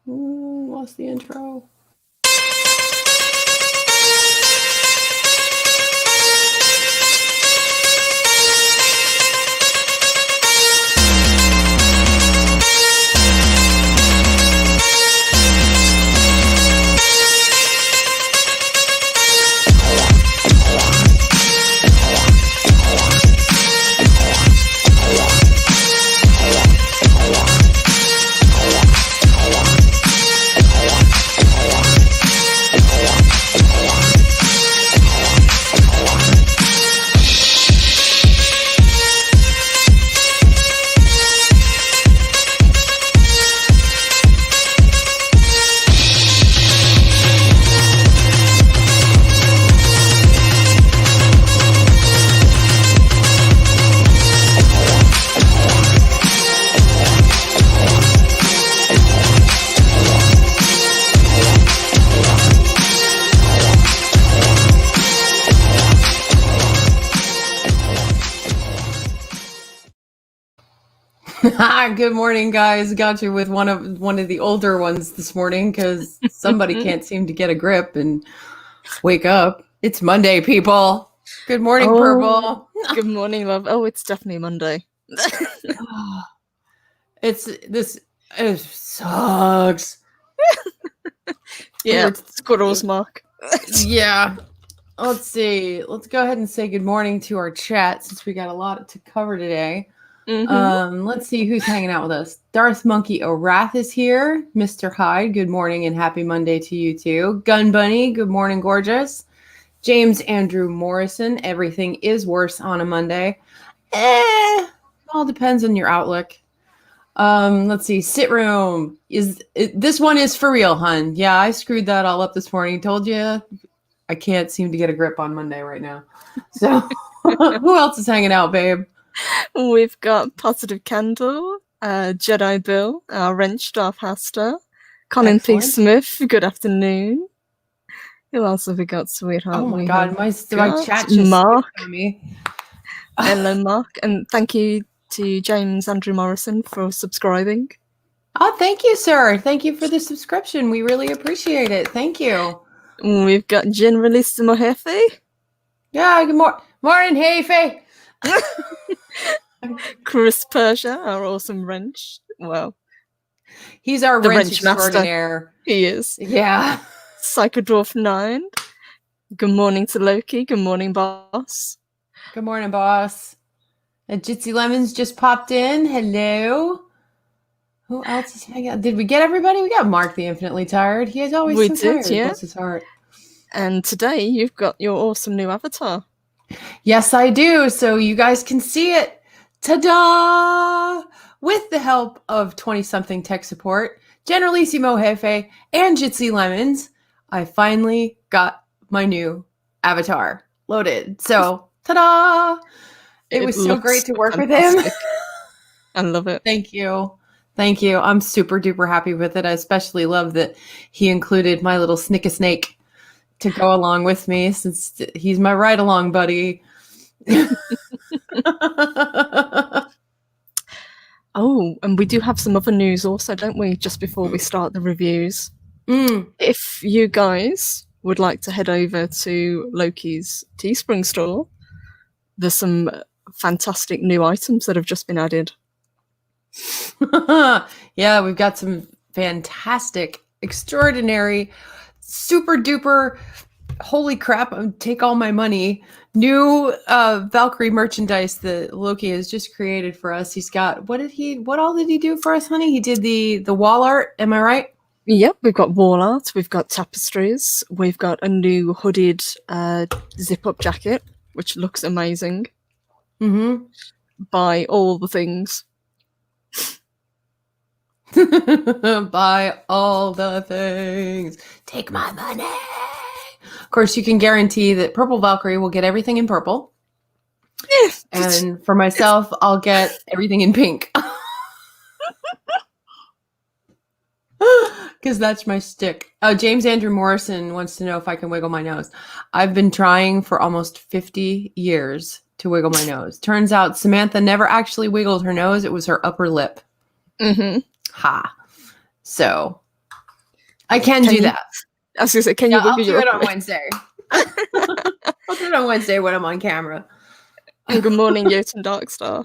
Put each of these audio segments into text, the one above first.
Lost the intro. Good morning, guys. Got you with one of the older ones this morning because somebody can't seem to get a grip and wake up. It's Monday, people. Good morning, Purple. Good morning, love. Oh, it's definitely Monday. It sucks. Yeah, squirrels, Mark. Yeah. Let's see. Let's go ahead and say good morning to our chat since we got a lot to cover today. Let's see who's hanging out with us. Darth Monkey O'Rath is here. Mr. Hyde, good morning and happy Monday to you too. Gun Bunny, good morning, gorgeous. James Andrew Morrison, everything is worse on a Monday. All depends on your outlook. Let's see. Sit room this one is for real, hun. Yeah, I screwed that all up this morning. Told you I can't seem to get a grip on Monday right now. So who else is hanging out, babe? We've got Positive Candle, Jedi Bill, our Wrench Staff Haster, Colin P. Smith, good afternoon. Who else have we got, sweetheart? Oh my God, my chat just Mark. On me. Hello, Mark. And thank you to James Andrew Morrison for subscribing. Oh, thank you, sir. Thank you for the subscription. We really appreciate it. Thank you. We've got Generalissimo Hefe. Yeah, good morning, Hefe. Chris Persia, our awesome wrench. Well, he's our wrench extraordinaire. He is. Yeah. Psychodwarf 9. Good morning to Loki. Good morning, boss. Good morning, boss. And Jitsi Lemons just popped in. Hello. Who else is hanging out? Did we get everybody? We got Mark the Infinitely Tired. He is always tired. Yeah. Bless his heart. And today you've got your awesome new avatar. Yes, I do. So you guys can see it. Ta-da! With the help of 20-something tech support, Generalissimo Jefe, and Jitsi Lemons, I finally got my new avatar loaded. So, ta-da! It was so great to work fantastic. With him. I love it. Thank you. Thank you. I'm super duper happy with it. I especially love that he included my little Snick-a-Snake to go along with me since he's my ride-along buddy. Oh, and we do have some other news also, don't we, just before we start the reviews? If you guys would like to head over to Loki's Teespring store, there's some fantastic new items that have just been added. Yeah, we've got some fantastic, extraordinary, super duper, holy crap, take all my money, new Valkyrie merchandise that Loki has just created for us. He's got, what all did he do for us, honey? He did the wall art, am I right? Yep, we've got wall art, we've got tapestries, we've got a new hooded zip-up jacket, which looks amazing. Buy all the things. Buy all the things. Take my money. Of course, you can guarantee that Purple Valkyrie will get everything in purple. And for myself, I'll get everything in pink. Because that's my stick. Oh, James Andrew Morrison wants to know if I can wiggle my nose. I've been trying for almost 50 years to wiggle my nose. Turns out Samantha never actually wiggled her nose. It was her upper lip. Mm-hmm. Ha. So I can do that. I was going to say, can you book I'll do it on me? Wednesday. I'll do it on Wednesday when I'm on camera. And good morning, Jotun Darkstar.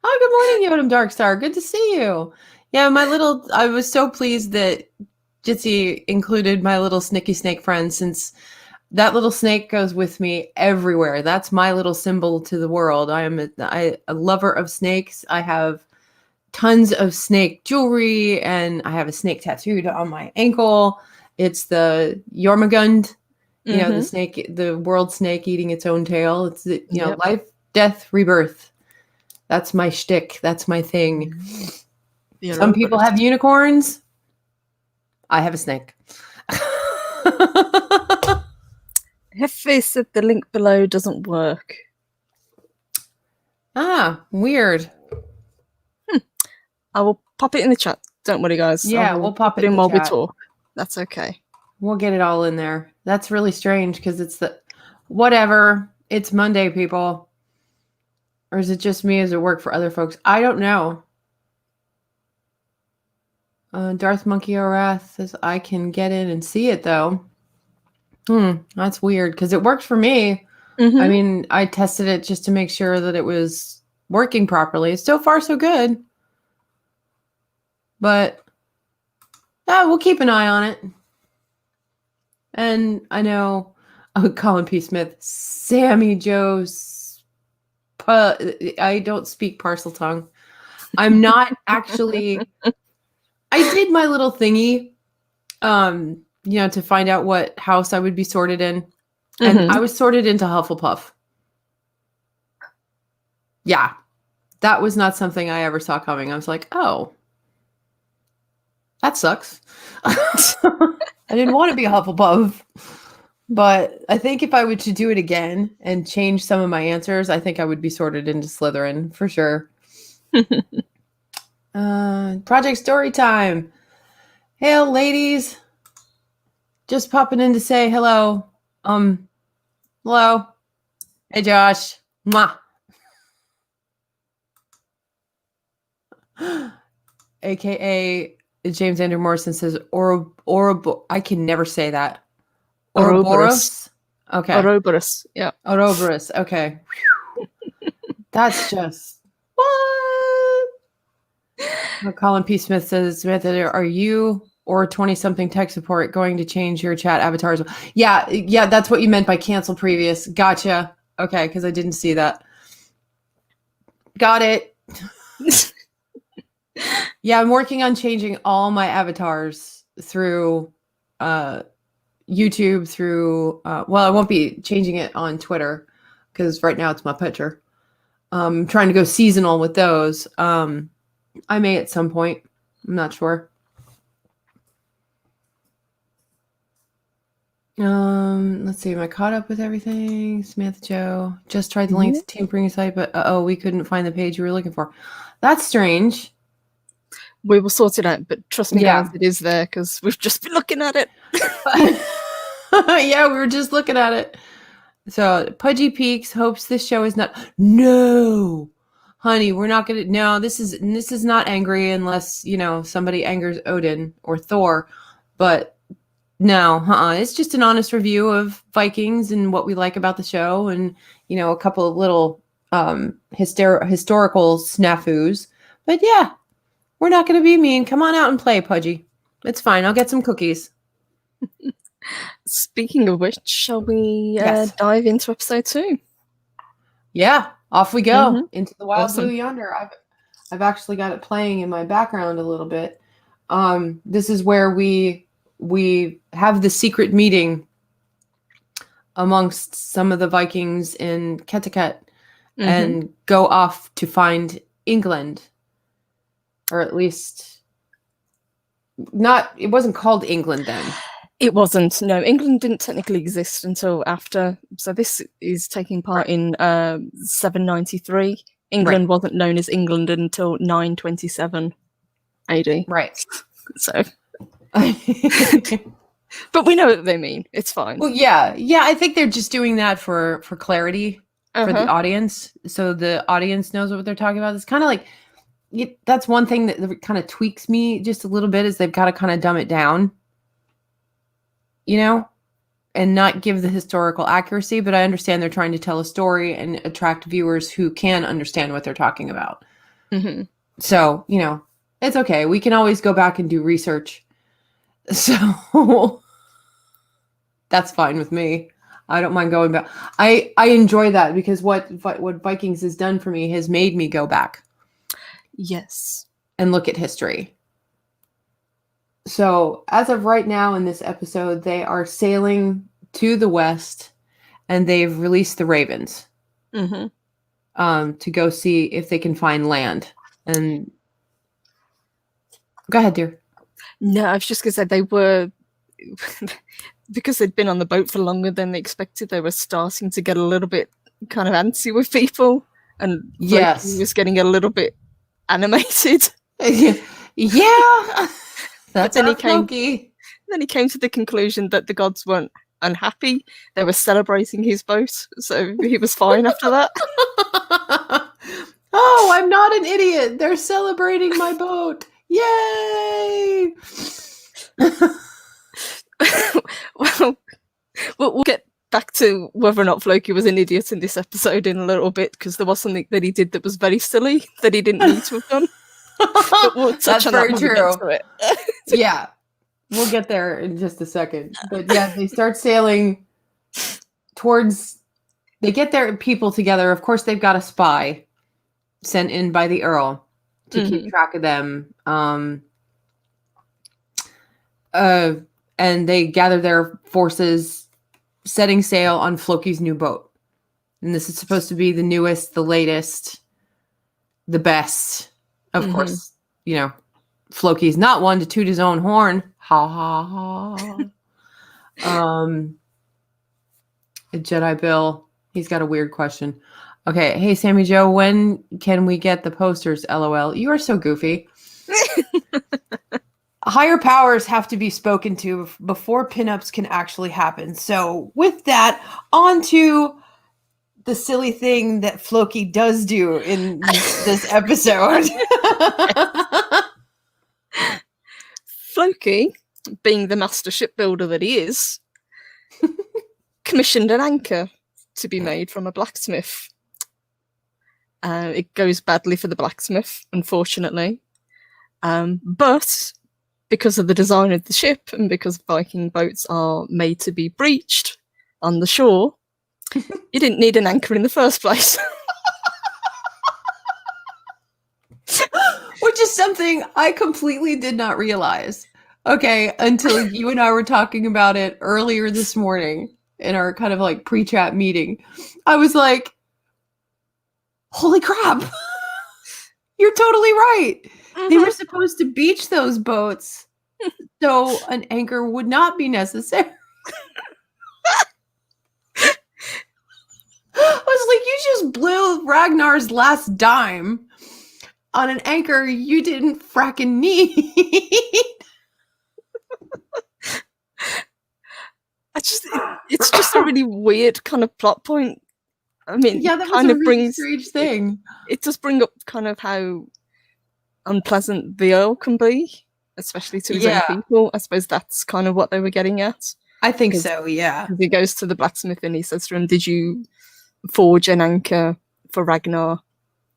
Oh, good morning, Yotam Darkstar. Good to see you. Yeah, I was so pleased that Jitsi included my little snicky snake friend, since that little snake goes with me everywhere. That's my little symbol to the world. I am a lover of snakes. I have tons of snake jewelry, and I have a snake tattooed on my ankle. It's the Jormungand, the snake, the world snake eating its own tail. It's life, death, rebirth. That's my shtick. That's my thing. Some people have unicorns. I have a snake. Hefe said the link below doesn't work. Ah, weird. I will pop it in the chat. Don't worry, guys. Yeah, we'll pop it in while the chat. we talk. That's okay. We'll get it all in there. That's really strange because it's whatever. It's Monday, people. Or is it just me? Does it work for other folks? I don't know. Darth Monkey O'Wrath says I can get in and see it though. That's weird because it worked for me. I mean, I tested it just to make sure that it was working properly. So far, so good. But we'll keep an eye on it. And I know Colin P. Smith, Sammy Joe's. I don't speak parcel tongue. I'm not actually. I did my little thingy, to find out what house I would be sorted in, and I was sorted into Hufflepuff. Yeah, that was not something I ever saw coming. I was like, oh, that sucks. I didn't want to be a Hufflepuff. But I think if I were to do it again and change some of my answers, I think I would be sorted into Slytherin for sure. Project story time. Hey, ladies. Just popping in to say hello. Hello. Hey, Josh. Mwah. AKA James Andrew Morrison says I can never say that. Ouroboros? Okay. Ouroboros, yeah. Ouroboros, okay. That's just what? Colin P. Smith says, Samantha, are you or 20-something tech support going to change your chat avatars? Yeah, that's what you meant by cancel previous. Gotcha. Okay, because I didn't see that. Got it. Yeah, I'm working on changing all my avatars through YouTube, through I won't be changing it on Twitter because right now it's my picture. I'm trying to go seasonal with those. I may at some point. I'm not sure. Let's see. Am I caught up with everything? Samantha Joe just tried the link to Team Bring site, but we couldn't find the page you were looking for. That's strange. We will sort it out, but trust me, guys, it is there because we've just been looking at it. Yeah, we were just looking at it. So Pudgy Peaks hopes this show is not. No, honey, we're not gonna. No, this is not angry unless somebody angers Odin or Thor, but no, it's just an honest review of Vikings and what we like about the show, and a couple of little historical snafus. But yeah, we're not gonna be mean. Come on out and play, Pudgy. It's fine. I'll get some cookies. Speaking of which, shall we dive into episode 2? Yeah, off we go into the wild blue yonder. I've actually got it playing in my background a little bit. This is where we have the secret meeting amongst some of the Vikings in Kettiket and go off to find England, or at least not. It wasn't called England then. It wasn't. No, England didn't technically exist until after. So this is taking part in 793. England wasn't known as England until 927 AD. Right. So, but we know what they mean. It's fine. Well, yeah. I think they're just doing that for clarity for the audience, so the audience knows what they're talking about. It's kind of like that's one thing that kind of tweaks me just a little bit, is they've got to kind of dumb it down. and not give the historical accuracy, but I understand they're trying to tell a story and attract viewers who can understand what they're talking about. Mm-hmm. So, it's okay. We can always go back and do research. So that's fine with me. I don't mind going back. I enjoy that because what Vikings has done for me has made me go back. Yes. And look at history. So as of right now in this episode, they are sailing to the west and they've released the ravens to go see if they can find land. And go ahead, dear. No, I was just going to say they were, because they'd been on the boat for longer than they expected, they were starting to get a little bit kind of antsy with people. And yes, he was getting a little bit animated. Yeah. That's then Floki. Then he came to the conclusion that the gods weren't unhappy. They were celebrating his boat. So he was fine after that. Oh, I'm not an idiot. They're celebrating my boat. Yay! Well, we'll get back to whether or not Floki was an idiot in this episode in a little bit, because there was something that he did that was very silly that he didn't need to have done. But we'll touch on that when we get to it. Yeah, we'll get there in just a second. But yeah, they start sailing towards. They get their people together. Of course, they've got a spy sent in by the Earl to keep track of them. And they gather their forces, setting sail on Floki's new boat. And this is supposed to be the newest, the latest, the best. Of course, Floki's not one to toot his own horn. Ha ha ha. Jedi Bill, he's got a weird question. Okay, hey Sammy Joe, when can we get the posters? LOL. You are so goofy. Higher powers have to be spoken to before pinups can actually happen. So with that, on to the silly thing that Floki does do in this episode. Floki, being the master shipbuilder that he is, commissioned an anchor to be made from a blacksmith. It goes badly for the blacksmith, unfortunately. But because of the design of the ship and because Viking boats are made to be breached on the shore, you didn't need an anchor in the first place. Which is something I completely did not realize. Okay, until you and I were talking about it earlier this morning in our kind of like pre-chat meeting. I was like, holy crap. You're totally right. They were supposed to beach those boats so an anchor would not be necessary. I was like, you just blew Ragnar's last dime on an anchor you didn't fracking need. It's just a really weird kind of plot point. I mean, yeah, that was a really strange thing. It does bring up kind of how unpleasant the Earl can be, especially to his own people. I suppose that's kind of what they were getting at. I think so, yeah. He goes to the blacksmith and he says to him, did you forge an anchor for Ragnar?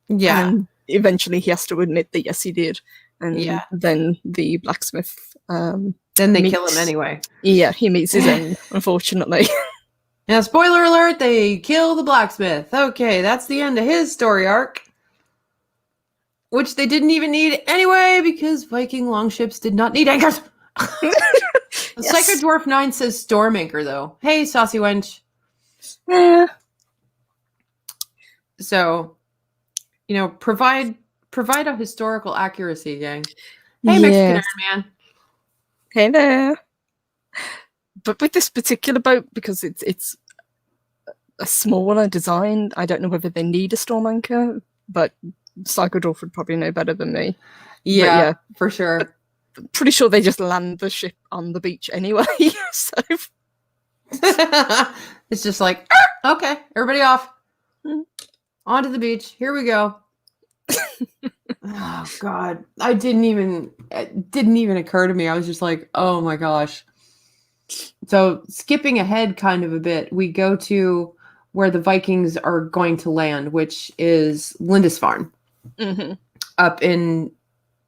Yeah. And eventually he has to admit that yes, he did. And then the blacksmith... then they kill him anyway. Yeah, he meets his end, unfortunately. Now, spoiler alert, they kill the blacksmith. Okay, that's the end of his story arc. Which they didn't even need anyway, because Viking longships did not need anchors. Psycho Dwarf 9 says storm anchor, though. Hey, saucy wench. Yeah. So, provide a historical accuracy, gang. Hey, Mexican Iron Man. Hey there. But with this particular boat, because it's a smaller design, I don't know whether they need a storm anchor, but Psycho Dwarf would probably know better than me. Yeah, for sure. But pretty sure they just land the ship on the beach anyway. So it's just like, okay, everybody off. Onto the beach. Here we go. Oh God. It didn't even occur to me. I was just like, oh my gosh. So skipping ahead kind of a bit, we go to where the Vikings are going to land, which is Lindisfarne, up in,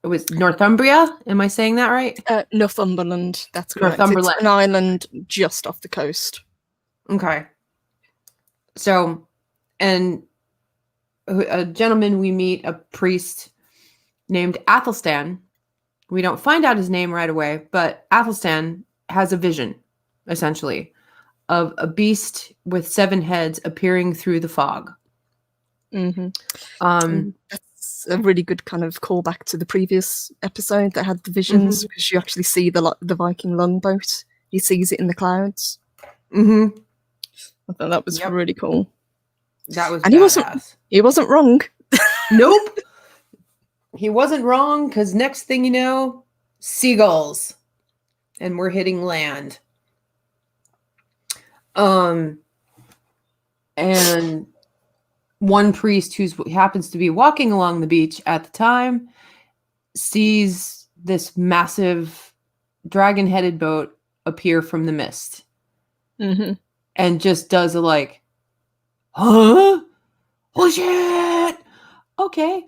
it was Northumbria. Am I saying that right? Northumberland, that's correct. Northumberland. It's an island just off the coast. Okay. So, and a gentleman we meet, a priest named Athelstan. We don't find out his name right away, but Athelstan has a vision, essentially, of a beast with 7 heads appearing through the fog. That's a really good kind of callback to the previous episode that had the visions, because you actually see the Viking longboat. He sees it in the clouds. I thought that was really cool. That was and badass. He wasn't wrong. Nope. He wasn't wrong, because next thing you know, seagulls. And we're hitting land. And one priest who happens to be walking along the beach at the time sees this massive dragon-headed boat appear from the mist. And just does a like, huh? Oh shit! Okay,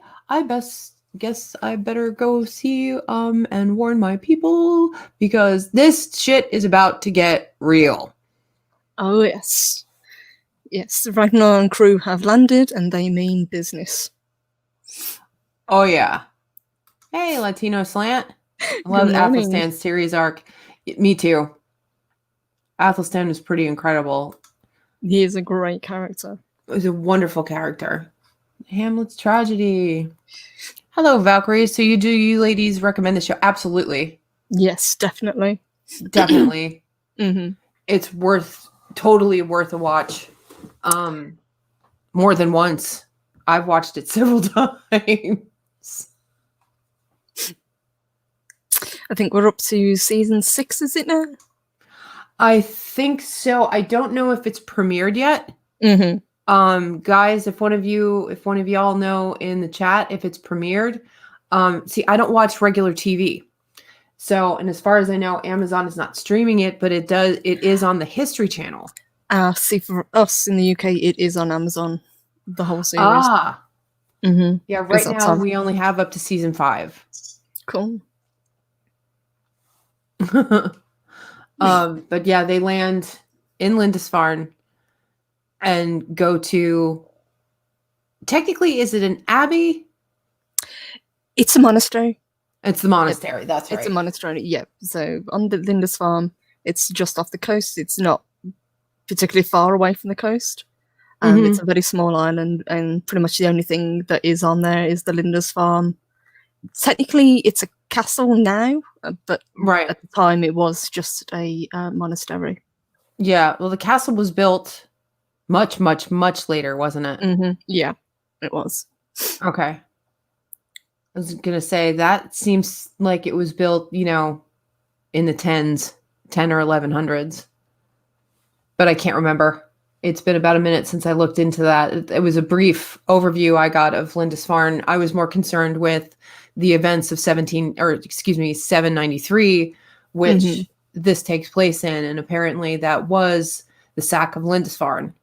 guess I better go see and warn my people, because this shit is about to get real. Oh yes. Yes, Ragnar and crew have landed and they mean business. Oh yeah. Hey, Latino Slant. I love Athelstan's series arc. Me too. Athelstan was pretty incredible. He is a great character. It was a wonderful character. Hamlet's tragedy. Hello, Valkyrie. So you ladies recommend the show? Absolutely. Yes, definitely. Definitely. It's totally worth a watch. More than once. I've watched it several times. I think we're up to season 6, is it now? I think so. I don't know if it's premiered yet. Guys, if one of y'all know in the chat if it's premiered, see, I don't watch regular TV. So, and as far as I know, Amazon is not streaming it, but it is on the History Channel. See, for us in the UK, it is on Amazon, the whole series. Yeah, right now we only have up to season 5. Cool. But yeah, they land in Lindisfarne and go to, technically, is it an abbey? It's a monastery. It's the monastery, that's right. It's a monastery, yeah. So on the Lindisfarne, it's just off the coast. It's not particularly far away from the coast. It's a very small island, and pretty much the only thing that is on there is the Lindisfarne. Technically, it's a castle now, but at the time it was just a monastery. Yeah, well, the castle was built much, much, much later, wasn't it? Yeah, it was. Okay. I was going to say, that seems like it was built, in the 10 or 1100s. But I can't remember. It's been about a minute since I looked into that. It was a brief overview I got of Lindisfarne. I was more concerned with the events of 793, which this takes place in. And apparently that was the sack of Lindisfarne.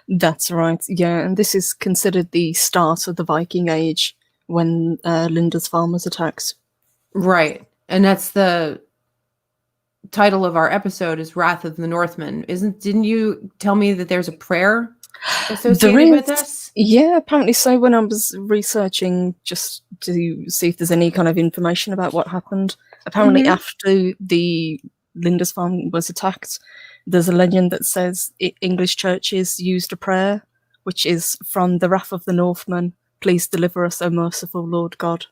That's right. Yeah. And this is considered the start of the Viking Age, when Lindisfarne was attacked. Right. And that's the title of our episode, is Wrath of the Northmen. Didn't you tell me that there's a prayer associated with this? Yeah, apparently so. When I was researching just to see if there's any kind of information about what happened, apparently after the Lindisfarne was attacked, there's a legend that says English churches used a prayer, which is, "From the wrath of the Northmen, please deliver us, O merciful Lord God."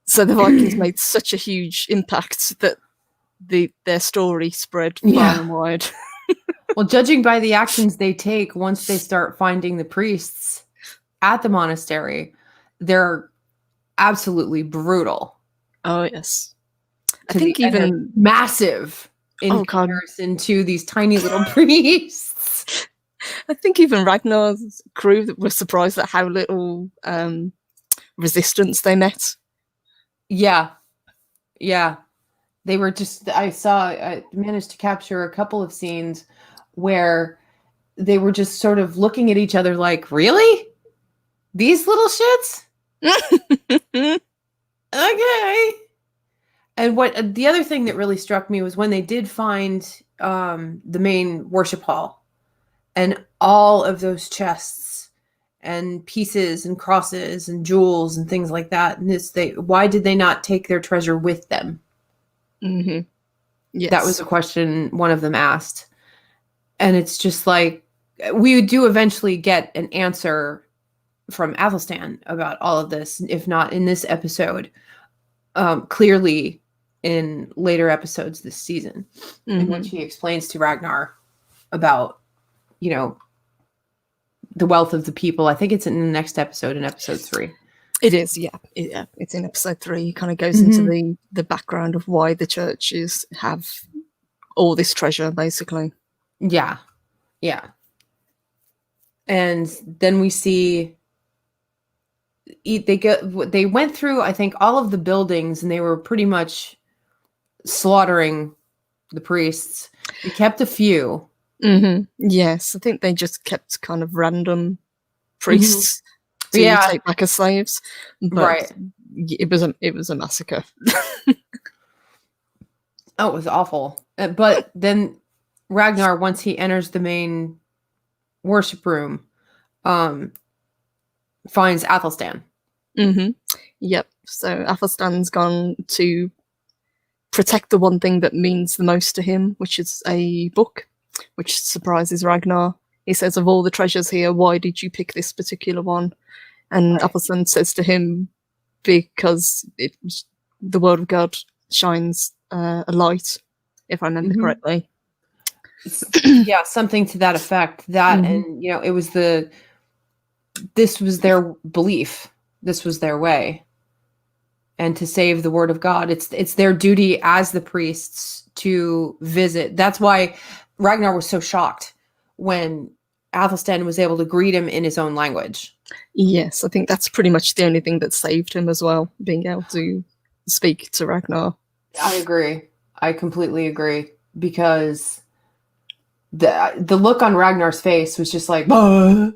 So the Vikings made such a huge impact that their story spread far and wide. Well, judging by the actions they take once they start finding the priests at the monastery, they're absolutely brutal. Oh, yes. I think even massive in comparison to these tiny little priests. I think even Ragnar's crew were surprised at how little resistance they met. Yeah. They were just, I managed to capture a couple of scenes where they were just sort of looking at each other like, really? These little shits? Okay. And what the other thing that really struck me was when they did find the main worship hall and all of those chests and pieces and crosses and jewels and things like that. And why did they not take their treasure with them? Mm-hmm. Yes. That was a question one of them asked. And it's just like, we do eventually get an answer from Athelstan about all of this, if not in this episode, clearly in later episodes this season, in which he explains to Ragnar about, the wealth of the people. I think it's in the next episode, in episode 3. It is, yeah. It's in episode 3. He kind of goes into the background of why the churches have all this treasure, basically. Yeah. And then we see they went through, I think, all of the buildings, and they were pretty much slaughtering the priests. They kept a few. Yes, I think they just kept kind of random priests to take back as slaves. But it was a massacre. Oh, it was awful. But then Ragnar, once he enters the main worship room, finds Athelstan. Yep. So Athelstan's gone to protect the one thing that means the most to him, which is a book, which surprises Ragnar. He says, of all the treasures here, why did you pick this particular one? And Athelstan says to him, because the word of God shines a light, if I remember correctly. Yeah, something to that effect. That and it was this was their belief. This was their way. And to save the word of God, it's their duty as the priests to visit. That's why Ragnar was so shocked when Athelstan was able to greet him in his own language. Yes, I think that's pretty much the only thing that saved him as well, being able to speak to Ragnar. I agree. I completely agree, because the look on Ragnar's face was just like, bah!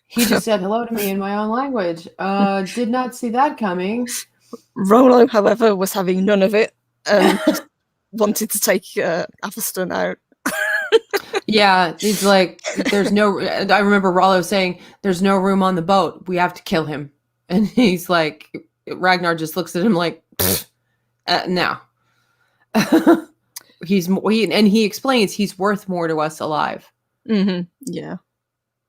He just said hello to me in my own language. Did not see that coming. Rollo, however, was having none of it and wanted to take Athelstan out. Yeah, he's like, there's no... I remember Rollo saying, there's no room on the boat. We have to kill him. And he's like... Ragnar just looks at him like, no. He explains he's worth more to us alive. Yeah.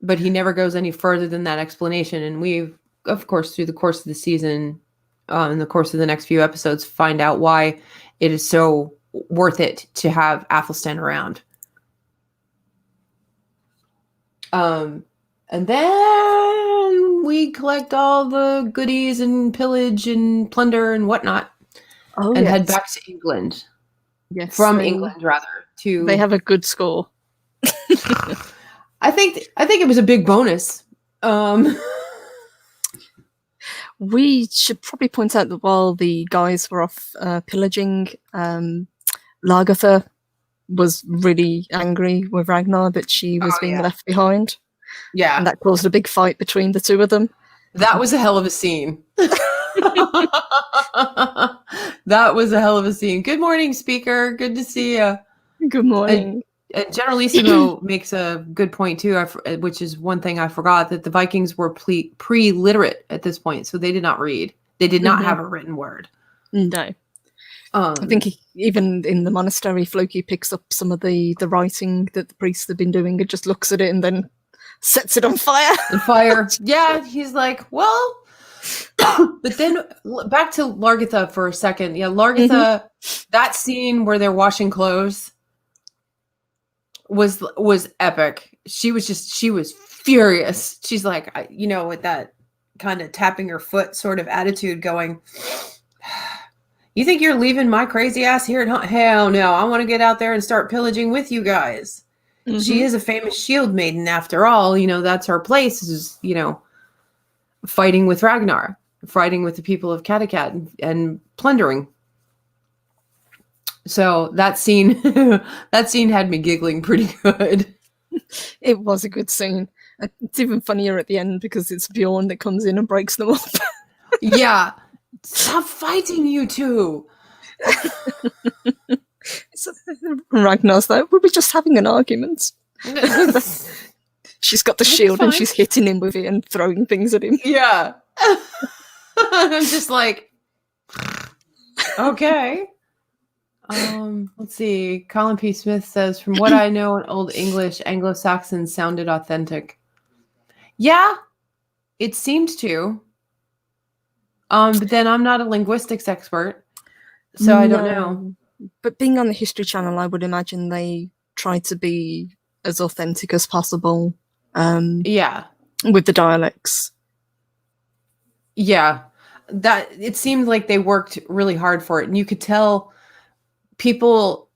But he never goes any further than that explanation. And we've, of course, through the course of the season, in the course of the next few episodes, find out why it is so worth it to have Athelstan around. And then we collect all the goodies and pillage and plunder and whatnot, and head back to England. Yes, from England rather. They have a good score. I think it was a big bonus. We should probably point out that while the guys were off pillaging, Lagertha was really angry with Ragnar that she was being left behind. Yeah. And that caused a big fight between the two of them. That was a hell of a scene. That was a hell of a scene. Good morning, speaker. Good to see you. Good morning. And Generalissimo makes a good point too, which is one thing I forgot, that the Vikings were pre-literate at this point, so they did not read. They did not have a written word. No. I think even in the monastery, Floki picks up some of the writing that the priests have been doing and just looks at it and then sets it on fire. Yeah, he's like, well... But then back to Lagertha for a second. Yeah, Lagertha, that scene where they're washing clothes was epic. She was furious. She's like, with that kind of tapping her foot sort of attitude going, you think you're leaving my crazy ass here at home? Hell no, I want to get out there and start pillaging with you guys. She is a famous shield maiden after all. That's her place, is, fighting with Ragnar, fighting with the people of Kattegat and plundering. So that scene, had me giggling pretty good. It was a good scene. It's even funnier at the end because it's Bjorn that comes in and breaks them up. Yeah. Stop fighting, you two. Ragnar's like, we'll be just having an argument. She's got the shield and she's hitting him with it and throwing things at him. Yeah. I'm just like, okay. Let's see. Colin P. Smith says, from what I know in Old English, Anglo-Saxons sounded authentic. Yeah, it seemed to. But then I'm not a linguistics expert, so I don't know. But being on the History Channel, I would imagine they try to be as authentic as possible. Yeah. With the dialects. Yeah. That it seemed like they worked really hard for it. And you could tell people,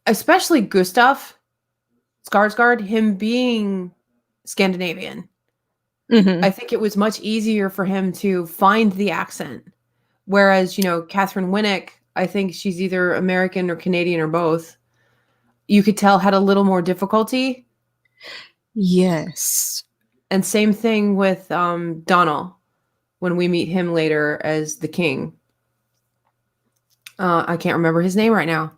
especially Gustav Skarsgård, him being Scandinavian. Mm-hmm. I think it was much easier for him to find the accent. Whereas, Catherine Winnick, I think she's either American or Canadian or both. You could tell had a little more difficulty. Yes. And same thing with Donald when we meet him later as the king. I can't remember his name right now.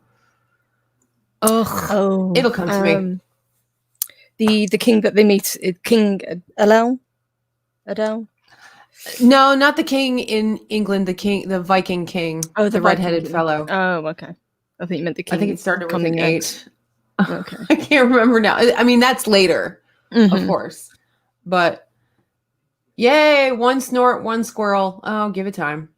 Ugh. It'll come to me. The king that they meet, King Aelle? Adele? No, not the king in England. The Viking king. Oh, the redheaded fellow. Oh, okay. I think you meant the king. I think it started with an 8. Okay. I can't remember now. I mean, that's later, of course. But yay, one snort, one squirrel. Oh, give it time.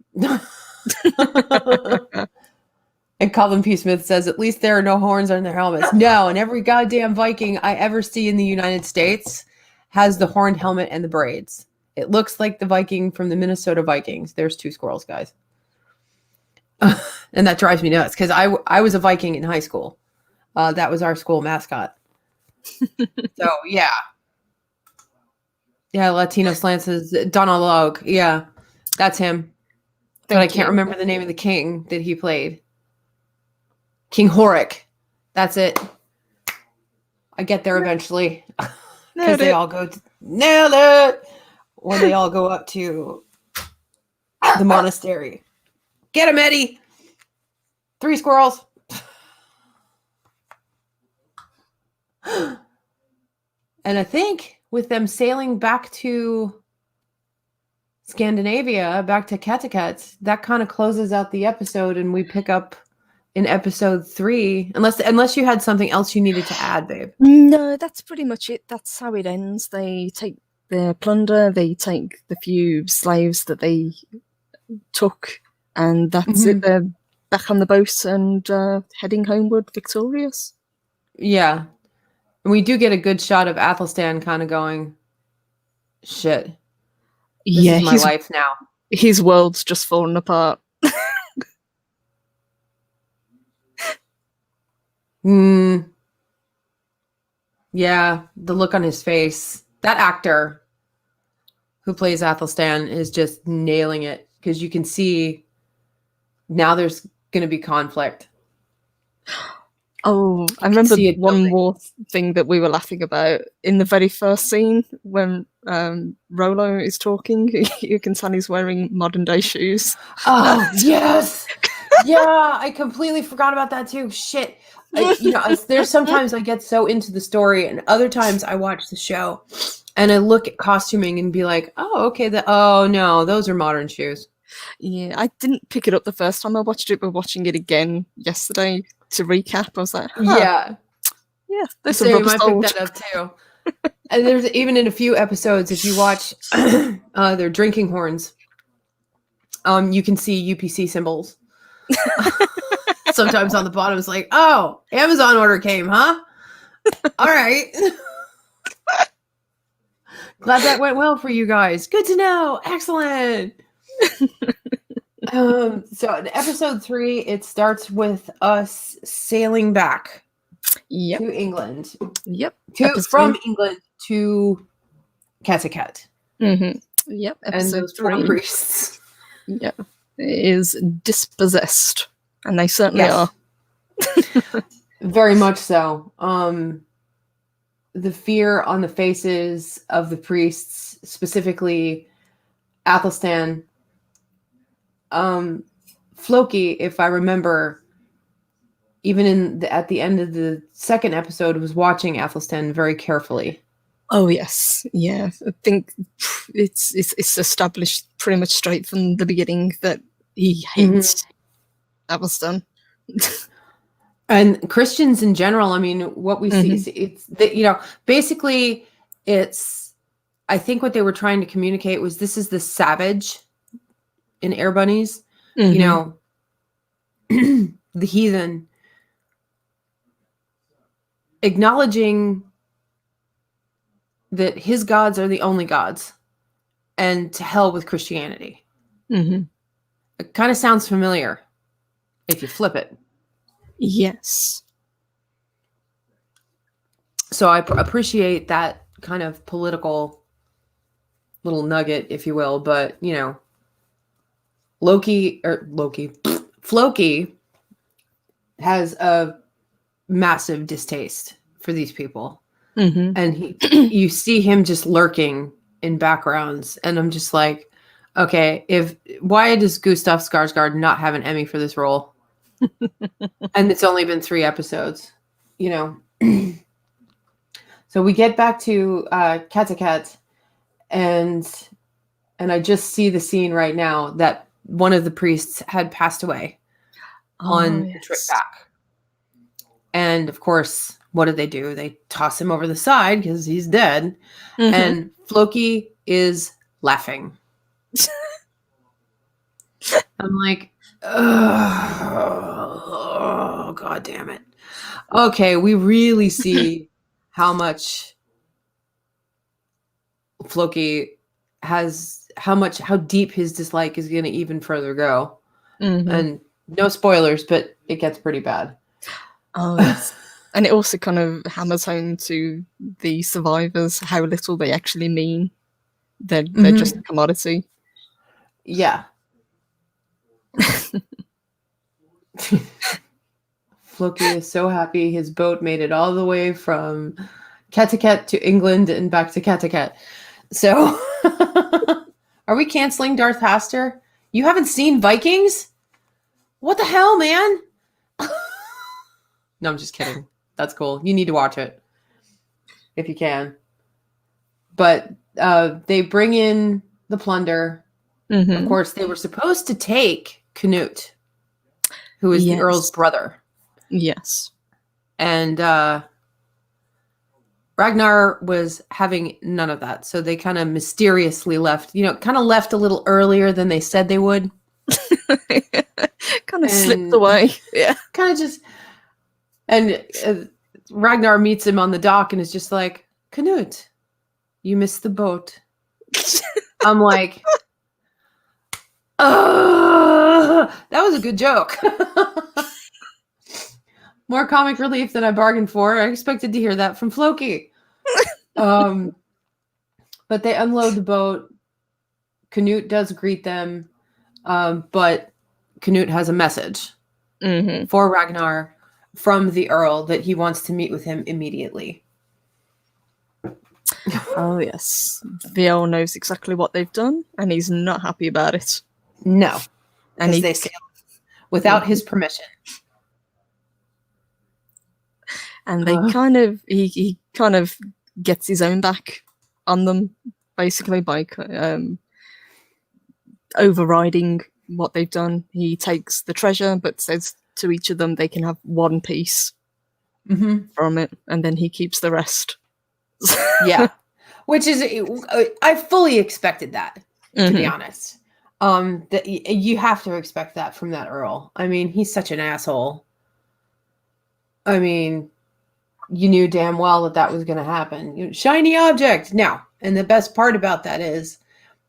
And Colin P. Smith says, at least there are no horns on their helmets. No, and every goddamn Viking I ever see in the United States has the horned helmet and the braids. It looks like the Viking from the Minnesota Vikings. There's 2 squirrels, guys. And that drives me nuts because I was a Viking in high school. That was our school mascot. So, yeah. Yeah, Latino Slant says Donald Logue. Yeah, that's him. But I can't remember the name of the king that he played. King Horik. That's it. I get there eventually. Because they all go nailed it. When they all go up to the monastery. Get him, Eddie. 3 squirrels. And I think with them sailing back to Scandinavia, back to Kattegat, that kind of closes out the episode, and we pick up in episode 3. Unless you had something else you needed to add, babe. No, that's pretty much it. That's how it ends. They take their plunder, they take the few slaves that they took, and that's it. They're back on the boat and heading homeward victorious. Yeah. And we do get a good shot of Athelstan kind of going, shit. This is my life now. His world's just fallen apart. Yeah, the look on his face. That actor who plays Athelstan is just nailing it because you can see now there's going to be conflict. Oh, I remember one more thing that we were laughing about in the very first scene when Rollo is talking. You can tell he's wearing modern day shoes. Oh, yes. Yeah, I completely forgot about that too. Shit. There's sometimes I get so into the story, and other times I watch the show and I look at costuming and be like, oh, okay. Oh, no, those are modern shoes. Yeah, I didn't pick it up the first time I watched it, but watching it again yesterday to recap, I was like, yeah, there's same. I picked that up too. And there's even in a few episodes, if you watch their drinking horns, you can see UPC symbols. Sometimes on the bottom, it's like, oh, Amazon order came, huh? All right. Glad that went well for you guys. Good to know. Excellent. So in episode 3, it starts with us sailing back to England. Yep. From England to Kattegat. Mm-hmm. Yep. And those 4 priests. Yeah. Is dispossessed. And they certainly are. Very much so. The fear on the faces of the priests, specifically Athelstan. Floki, if I remember, even at the end of the second episode, was watching Athelstan very carefully. Oh yes, yeah. I think it's established pretty much straight from the beginning that he hates Athelstan. And Christians in general, I mean, what we see, it's that, basically it's, I think what they were trying to communicate was this is the savage in Air Bunnies, the heathen, acknowledging that his gods are the only gods, and to hell with Christianity. It kind of sounds familiar if you flip it. Yes. So I appreciate that kind of political little nugget, if you will. But, Floki has a massive distaste for these people. And you see him just lurking in backgrounds. And I'm just like, okay, why does Gustav Skarsgård not have an Emmy for this role? And it's only been 3 episodes, So we get back to Kattegat, and I just see the scene right now that one of the priests had passed away on the trip back. And of course, what did they do? They toss him over the side because he's dead. And Floki is laughing. I'm like, oh, God damn it. Okay, we really see how deep his dislike is going to even further go. And no spoilers, but it gets pretty bad. Oh, yes. And it also kind of hammers home to the survivors how little they actually mean. They're just a commodity. Yeah. Floki is so happy his boat made it all the way from Kattegat to England and back to Kattegat. So, are we canceling Darth Haster? You haven't seen Vikings? What the hell, man? No, I'm just kidding. That's cool. You need to watch it if you can. But they bring in the Plunder. Of course, they were supposed to take Canute, who is the Earl's brother. Yes. And Ragnar was having none of that. So they kind of mysteriously left, left a little earlier than they said they would. Kind of slipped away. Yeah. Kind of just... And Ragnar meets him on the dock and is just like, Canute, you missed the boat. I'm like, that was a good joke. More comic relief than I bargained for. I expected to hear that from Floki. But they unload the boat. Canute does greet them. But Canute has a message for Ragnar from the Earl that he wants to meet with him immediately. Oh, yes. The Earl knows exactly what they've done, and he's not happy about it. No. And they sailed without his permission. And they he kind of gets his own back on them, basically, by overriding what they've done. He takes the treasure, but says to each of them they can have one piece from it, and then he keeps the rest. Yeah. Which is, I fully expected that, to be honest. That you have to expect that from that Earl. I mean, he's such an asshole. I mean, you knew damn well that was going to happen. Shiny object. Now, and the best part about that is,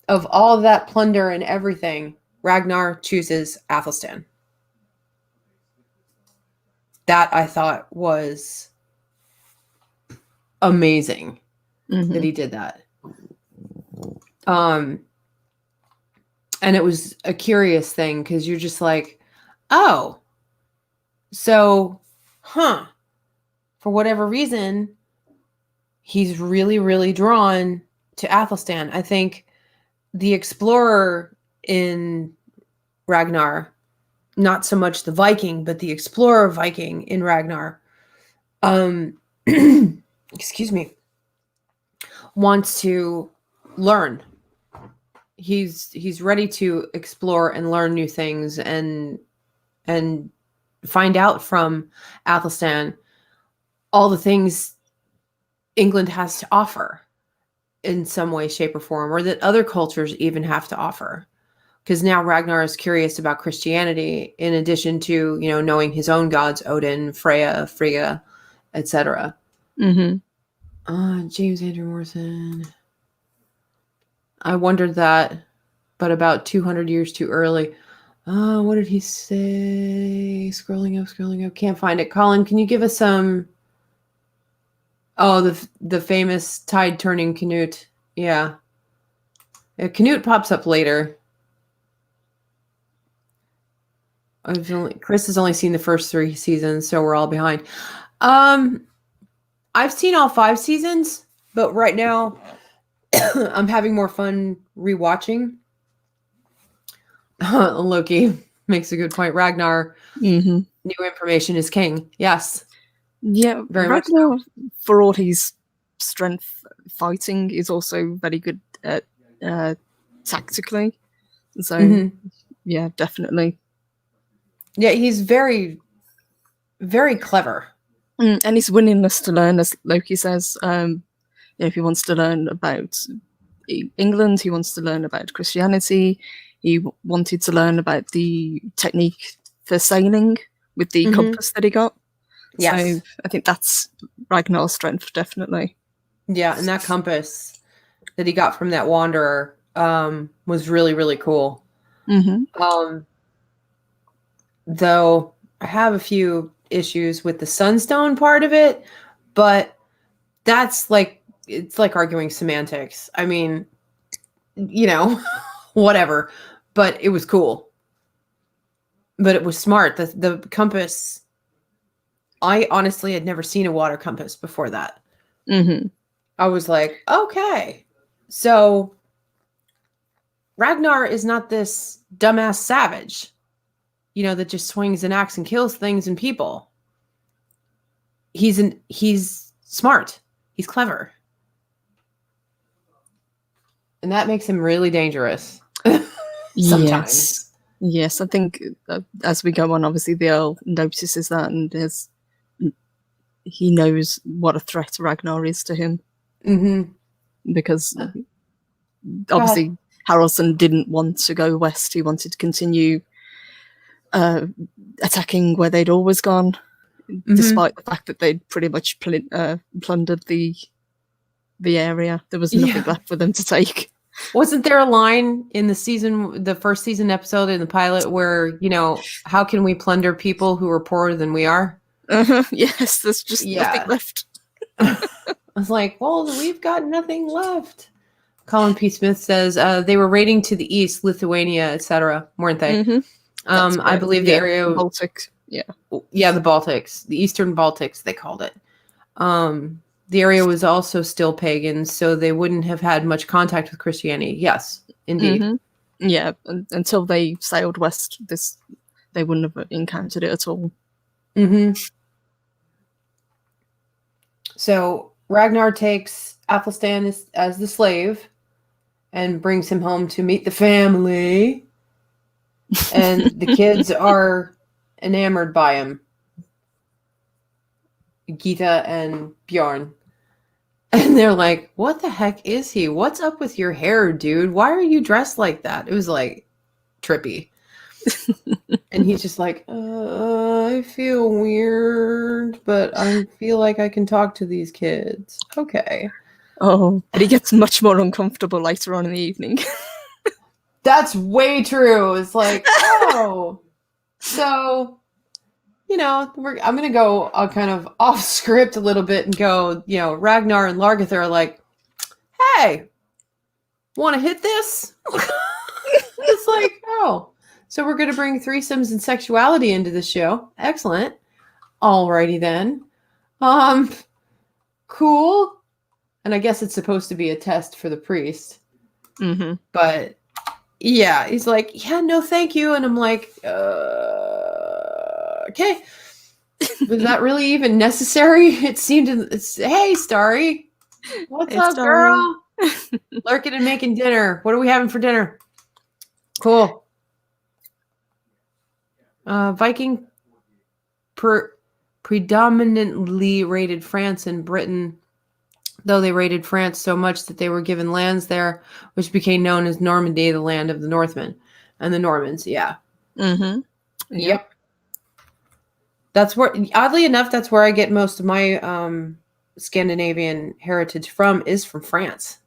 of all that plunder and everything, Ragnar chooses Athelstan. That I thought was amazing that he did that. And it was a curious thing because you're just like, oh, so For whatever reason, he's really, really drawn to Athelstan. I think the explorer in Ragnar, not so much the Viking, but the explorer Viking in Ragnar, excuse me, wants to learn. He's ready to explore and learn new things and find out from Athelstan all the things England has to offer in some way, shape, or form, or that other cultures even have to offer. Because now Ragnar is curious about Christianity, in addition to, knowing his own gods, Odin, Freya, Frigga, etc. Mm-hmm. James Andrew Morrison. I wondered that, but about 200 years too early. What did he say? Scrolling up. Can't find it. Colin, can you give us some... Oh, the famous tide-turning Canute. Yeah. Canute pops up later. Chris has only seen the first 3 seasons, so we're all behind. I've seen all 5 seasons, but right now I'm having more fun rewatching. Loki makes a good point. Ragnar, new information is king. Yes. Yeah, very Ragnar, much so. For all his strength fighting, is also very good at tactically. So, yeah, definitely. Yeah, he's very, very clever. And his willingness to learn, as Loki says, if he wants to learn about England, he wants to learn about Christianity, he wanted to learn about the technique for sailing with the compass that he got. Yes. So I think that's Ragnar's strength, definitely. Yeah, and that compass that he got from that wanderer was really, really cool. Though I have a few issues with the sunstone part of it, but that's it's like arguing semantics. I mean, whatever, but it was cool. But it was smart. The compass, I honestly had never seen a water compass before that. I was like, okay, so Ragnar is not this dumbass savage, that just swings an axe and kills things and people. He's smart. He's clever. And that makes him really dangerous. Sometimes. Yes, I think as we go on, obviously the Earl notices that, and he knows what a threat Ragnar is to him. Because obviously Haraldson didn't want to go west. He wanted to continue attacking where they'd always gone, despite the fact that they'd pretty much plundered the area. There was nothing left for them to take. Wasn't there a line in the first season episode in the pilot where, how can we plunder people who are poorer than we are? Yes, there's just nothing left. I was like, well, we've got nothing left. Colin P. Smith says they were raiding to the east, Lithuania, etc., weren't they? I believe the area... Baltic. Yeah, the Baltics. The Eastern Baltics, they called it. The area was also still pagan, so they wouldn't have had much contact with Christianity. Yes, indeed. Yeah, until they sailed west, they wouldn't have encountered it at all. So Ragnar takes Athelstan as the slave and brings him home to meet the family. And the kids are enamored by him. Gita and Bjorn. And they're like, what the heck is he? What's up with your hair, dude? Why are you dressed like that? It was like trippy. And he's just like, I feel weird, but I feel like I can talk to these kids. Okay. Oh, but he gets much more uncomfortable later on in the evening. That's way true. It's like, oh, so, I'm going to go kind of off script a little bit and go, Ragnar and Lagertha are like, hey, want to hit this? It's like, oh, so we're going to bring threesomes and sexuality into the show. Excellent. Alrighty then. Cool. And I guess it's supposed to be a test for the priest. Mm-hmm. But yeah, he's like, yeah, no, thank you. And I'm like, okay. Was that really even necessary? It seemed hey, Starry. What's up, Starry. girl? Lurking and making dinner. What are we having for dinner? Cool. Viking predominantly raided France and Britain, though they raided France so much that they were given lands there, which became known as Normandy, the land of the Northmen. And the Normans, yeah. Mm-hmm. Yep. That's where, oddly enough, that's where I get most of my Scandinavian heritage is from France.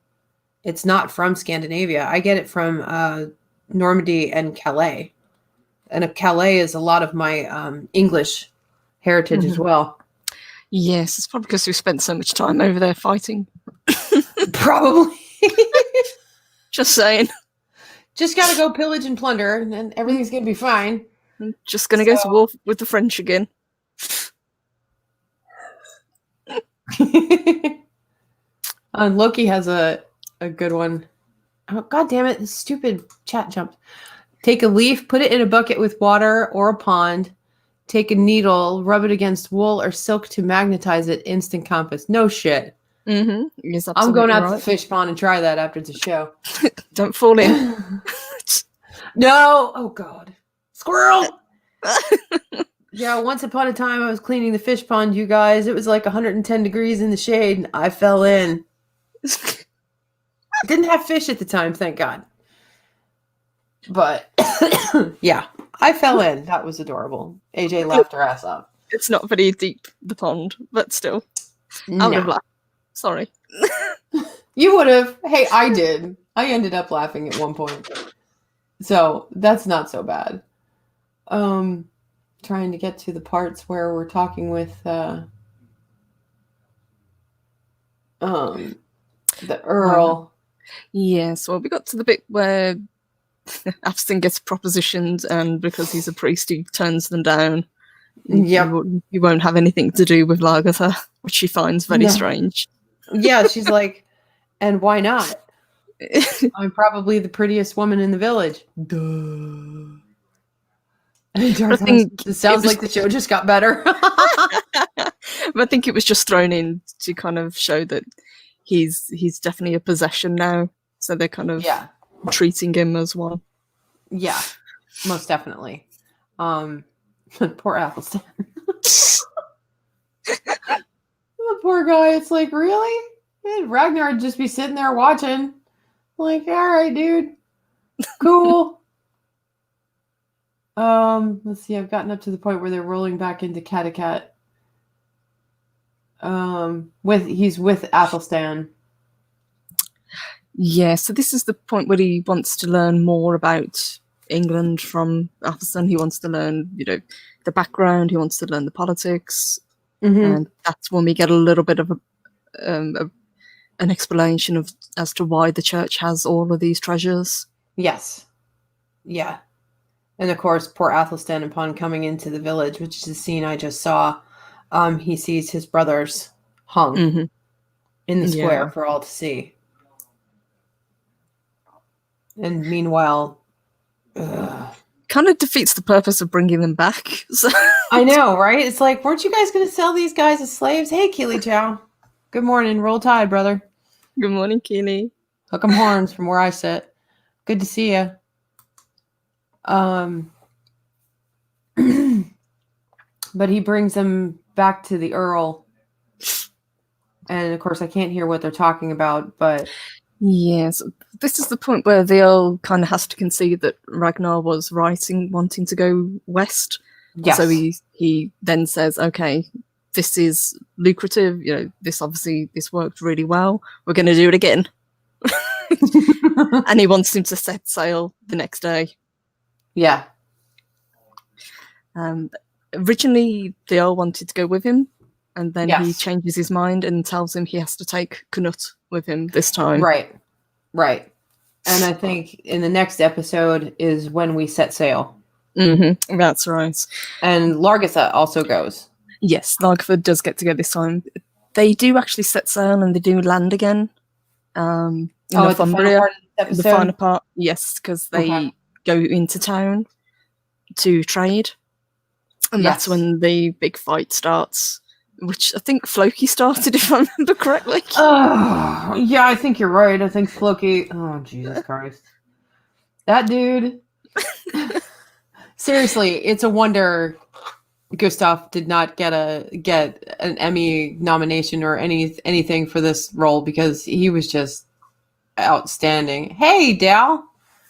It's not from Scandinavia. I get it from Normandy and Calais. And Calais is a lot of my English heritage as well. Yes, it's probably because we spent so much time over there fighting. Probably. Just saying. Just gotta go pillage and plunder, and everything's gonna be fine. I'm just gonna go to war with the French again. Loki has a good one. Oh, God damn it, this stupid chat jumped. Take a leaf, put it in a bucket with water or a pond. Take a needle, rub it against wool or silk to magnetize it. Instant compass. No shit. Mm-hmm. Yes, I'm going out to the fish pond and try that after the show. Don't fall in. No. Oh, God. Squirrel. Yeah, once upon a time I was cleaning the fish pond, you guys. It was like 110 degrees in the shade, and I fell in. Didn't have fish at the time, thank God. But, yeah, I fell in. That was adorable. AJ laughed her ass off. It's not very deep, the pond, but still. I would have laughed. Sorry. You would have. Hey, I did. I ended up laughing at one point. So, that's not so bad. Trying to get to the parts where we're talking with the Earl. Yes, well, we got to the bit where Athelstan gets propositioned, and because he's a priest, he turns them down. Yep. You won't have anything to do with Lagertha, which she finds very strange. Yeah, she's like, and why not? I'm probably the prettiest woman in the village. Duh. It sounds like the show just got better. But I think it was just thrown in to kind of show that he's definitely a possession now. So they're kind of treating him as one. Yeah, most definitely. Poor Athelstan. The poor guy. It's like, really? And Ragnar would just be sitting there watching. Like, all right, dude. Cool. Let's see. I've gotten up to the point where they're rolling back into Kattegat. He's with Athelstan. Yeah, so this is the point where he wants to learn more about England from Athelstan. He wants to learn, the background. He wants to learn the politics, and that's when we get a little bit of an explanation as to why the church has all of these treasures. Yes. Yeah. And of course, poor Athelstan, upon coming into the village, which is the scene I just saw, he sees his brothers hung in the square for all to see. And meanwhile, kind of defeats the purpose of bringing them back. So. I know, right? It's like, weren't you guys going to sell these guys as slaves? Hey, Keely Chow. Good morning. Roll Tide, brother. Good morning, Keely. Hook 'em horns from where I sit. Good to see you. But he brings them back to the Earl. And of course, I can't hear what they're talking about, but... Yes, this is the point where the Earl kind of has to concede that Ragnar was right in wanting to go west. Yes. So he then says, okay, this is lucrative. This worked really well. We're going to do it again. And he wants him to set sail the next day. Yeah. Originally, the Earl wanted to go with him, and then he changes his mind and tells him he has to take Knut with him this time. Right. And I think in the next episode is when we set sail. That's right. And Lagertha also goes. Yes, Lagertha does get to go this time. They do actually set sail and they do land again. In Northumbria, the final part, yes, because they go into town to trade, and that's when the big fight starts, which I think Floki started, if I remember correctly. Oh, yeah, I think you're right. I think Floki. Oh, Jesus Christ, that dude. Seriously, it's a wonder Gustav did not get an Emmy nomination or anything for this role, because he was just outstanding. Hey, Dal.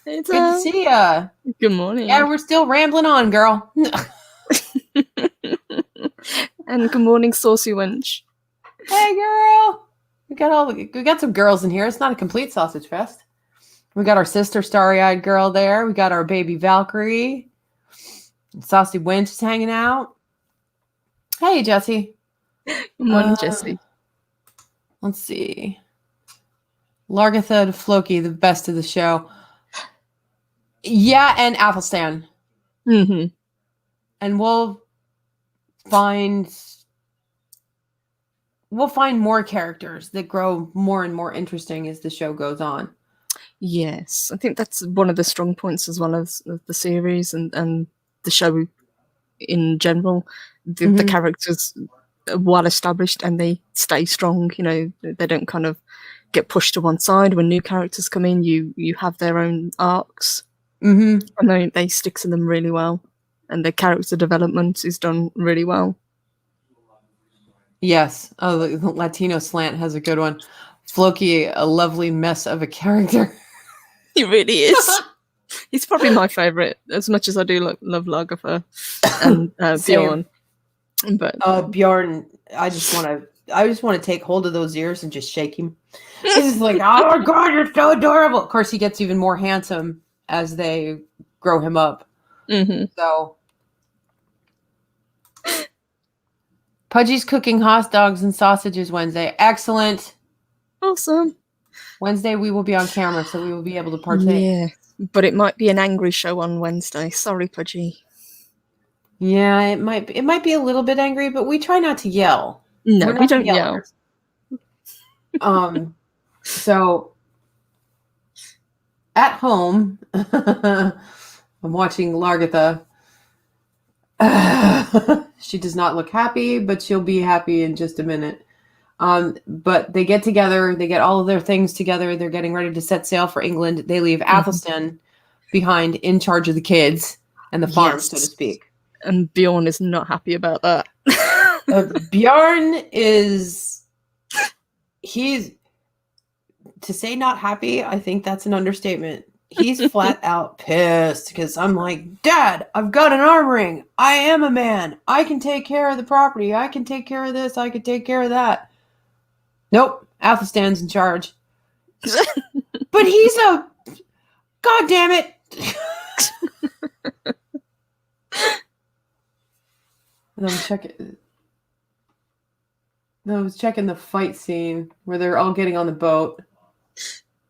Good to see ya. Good morning. Yeah, we're still rambling on, girl. And good morning, saucy wench. Hey, girl. We got some girls in here. It's not a complete sausage fest. We got our sister starry-eyed girl there. We got our baby Valkyrie. Saucy wench is hanging out. Hey, Jesse. Good morning, Jesse. Let's see. Lagertha to Floki, the best of the show. Yeah, and Athelstan. Mm-hmm. And we'll find more characters that grow more and more interesting as the show goes on. Yes, I think that's one of the strong points as well as the series and the show in general. The characters are well established and they stay strong. You know, they don't kind of get pushed to one side when new characters come in. You have their own arcs, and they stick to them really well, and their character development is done really well. Yes. Oh, the Latino slant has a good one. Floki, a lovely mess of a character. He really is. He's probably my favorite, as much as I do love Lagertha and Bjorn. But Bjorn, I just want to take hold of those ears and just shake him. He's like, oh my God, you're so adorable. Of course, he gets even more handsome as they grow him up. So, Pudgy's cooking hot dogs and sausages Wednesday. Excellent. Awesome. Wednesday we will be on camera, so we will be able to partake. Yeah, but it might be an angry show on Wednesday. Sorry, Pudgy. Yeah, it might be a little bit angry, but we try not to yell. No, we don't yell. So at home, I'm watching Lagertha. She does not look happy, but she'll be happy in just a minute. But they get together, they get all of their things together, they're getting ready to set sail for England. They leave Athelstan behind in charge of the kids and the farm, so to speak. And Bjorn is not happy about that. Bjorn is... He's... To say not happy, I think that's an understatement. He's flat out pissed because I'm like, Dad, I've got an arm ring. I am a man. I can take care of the property. I can take care of this. I can take care of that. Nope. Athelstan's in charge. But he's a... God damn it. And I was checking the fight scene where they're all getting on the boat.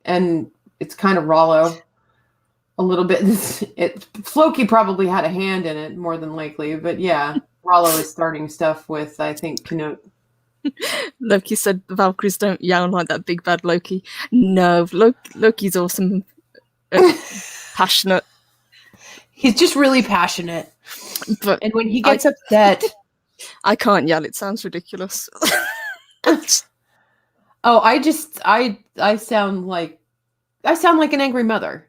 And it's kind of Rollo. A little bit. Floki probably had a hand in it, more than likely. But yeah, Rollo is starting stuff with, I think, Knut. Loki said the Valkyries don't yell like that big bad Loki. No, Loki's awesome. Passionate. He's just really passionate. And when he gets upset... I can't yell. It sounds ridiculous. I sound like an angry mother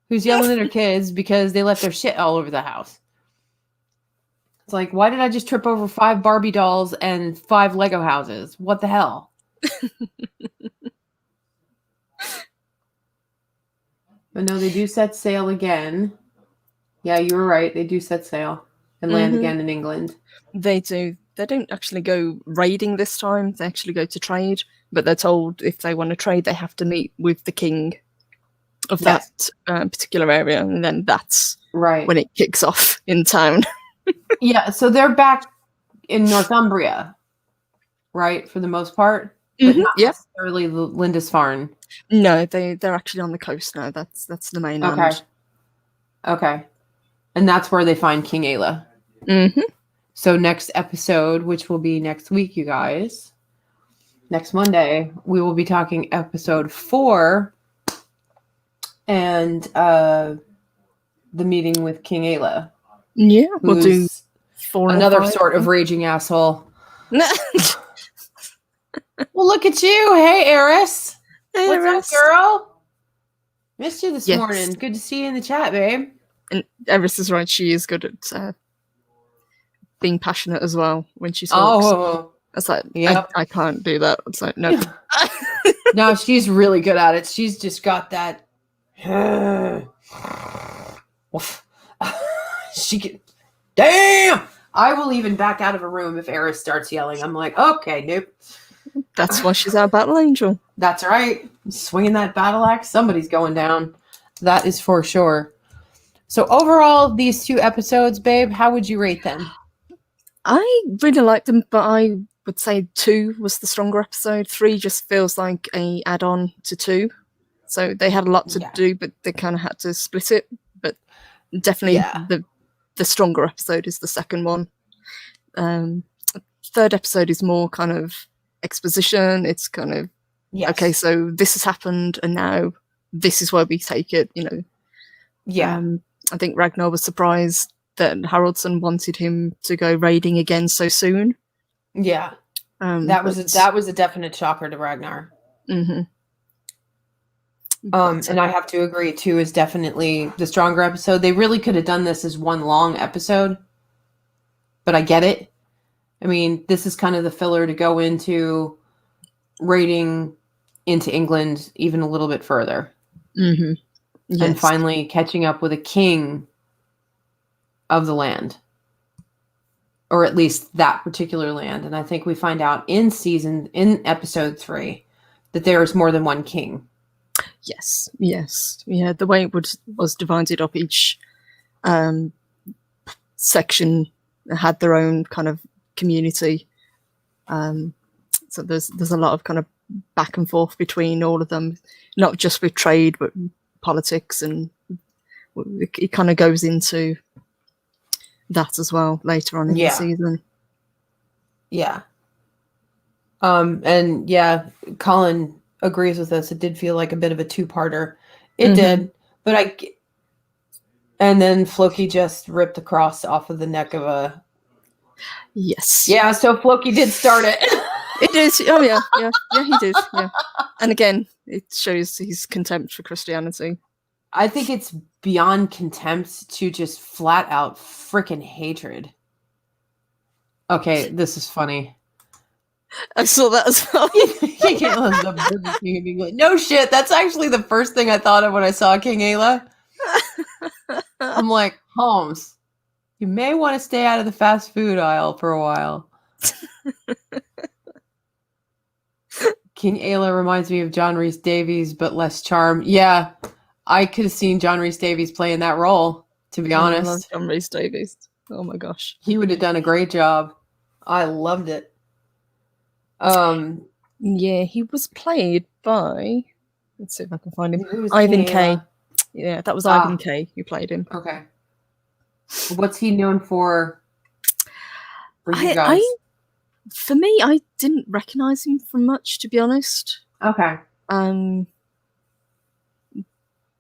who's yelling at her kids because they left their shit all over the house. It's like, why did I just trip over 5 Barbie dolls and 5 Lego houses? What the hell? But no, they do set sail again. Yeah, you were right. They do set sail and land again in England. They do. They don't actually go raiding this time. They actually go to trade. But they're told if they want to trade, they have to meet with the king of that particular area. And then that's when it kicks off in town. Yeah, so they're back in Northumbria, right, for the most part? But not necessarily Lindisfarne. No, they're actually on the coast now. That's the mainland. Okay. And that's where they find King Aelle. So next episode, which will be next week, you guys, next Monday, we will be talking episode 4 and the meeting with King Aelle. Yeah, we'll do 4 and another 5. sort of raging asshole. Well, look at you. Hey, Eris. Hey, What's Eris. up, girl? Missed you this morning. Good to see you in the chat, babe. And Eris is right. She is good at being passionate as well when she talks. Oh. It's like, yep. I can't do that. It's like, no. No, she's really good at it. She's just got that. She can. Damn! I will even back out of a room if Eris starts yelling. I'm like, okay, nope. That's why she's our battle angel. That's right. Swinging that battle axe, somebody's going down. That is for sure. So overall, these 2 episodes, babe, how would you rate them? I really liked them, but I would say 2 was the stronger episode. 3 just feels like a add-on to 2. So they had a lot to do, but they kind of had to split it. But definitely the stronger episode is the second one. 3rd episode is more kind of exposition. It's kind of okay, so this has happened and now this is where we take it, you know. I think Ragnar was surprised that Haraldson wanted him to go raiding again so soon. That was a definite shocker to Ragnar. And I have to agree, 2 is definitely the stronger episode. They really could have done this as one long episode, but I get it. I mean, this is kind of the filler to go into raiding into England even a little bit further. Yes. And finally catching up with a king of the land. Or at least that particular land. And I think we find out in episode 3 that there is more than one king. Yes. Yeah, the way it was divided up, each section had their own kind of community. So there's a lot of kind of back and forth between all of them, not just with trade, but politics, and it kind of goes into that as well later on in the season. And Colin agrees with us. It did feel like a bit of a 2-parter. It did, but and then Floki just ripped the cross off of the neck of a. Yes. Yeah, so Floki did start it. It is. Oh yeah, he did. Yeah, and again, it shows his contempt for Christianity. I think it's beyond contempt to just flat out freaking hatred. Okay, this is funny. I saw that as well. No shit, that's actually the first thing I thought of when I saw King Aelle. I'm like, Holmes, you may want to stay out of the fast food aisle for a while. King Aelle reminds me of John Rhys Davies, but less charm. Yeah, I could have seen John Rhys Davies playing that role, to be honest. I love John Rhys Davies. Oh my gosh. He would have done a great job. I loved it. Yeah, he was played by, let's see if I can find him. Ivan K. Yeah, that was Ivan K. who played him. Okay. What's he known for you guys? For me, I didn't recognize him from much, to be honest. Okay.